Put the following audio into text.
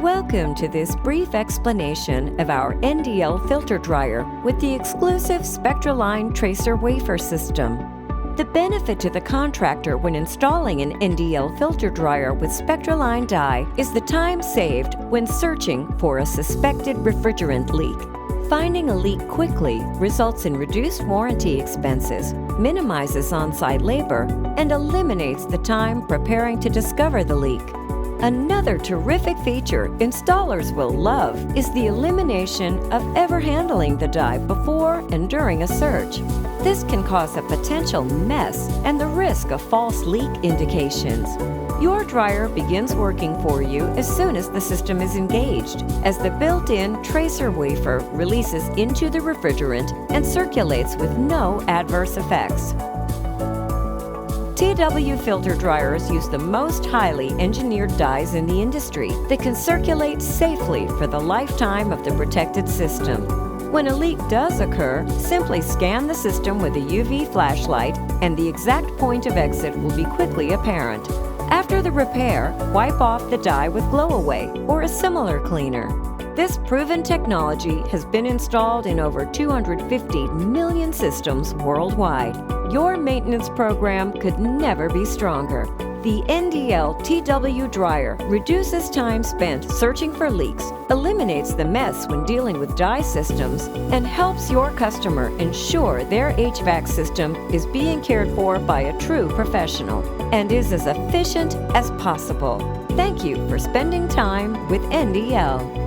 Welcome to this brief explanation of our NDL Filter Drier with the exclusive Spectraline Tracer Wafer System. The benefit to the contractor when installing an NDL Filter Drier with Spectraline dye is the time saved when searching for a suspected refrigerant leak. Finding a leak quickly results in reduced warranty expenses, minimizes on-site labor, and eliminates the time preparing to discover the leak. Another terrific feature installers will love is the elimination of ever handling the dye before and during a search. This can cause a potential mess and the risk of false leak indications. Your dryer begins working for you as soon as the system is engaged, as the built-in tracer wafer releases into the refrigerant and circulates with no adverse effects. TW filter dryers use the most highly engineered dyes in the industry that can circulate safely for the lifetime of the protected system. When a leak does occur, simply scan the system with a UV flashlight and the exact point of exit will be quickly apparent. After the repair, wipe off the dye with Glow Away or a similar cleaner. This proven technology has been installed in over 250 million systems worldwide. Your maintenance program could never be stronger. The NDL TW Drier reduces time spent searching for leaks, eliminates the mess when dealing with dye systems, and helps your customer ensure their HVAC system is being cared for by a true professional and is as efficient as possible. Thank you for spending time with NDL.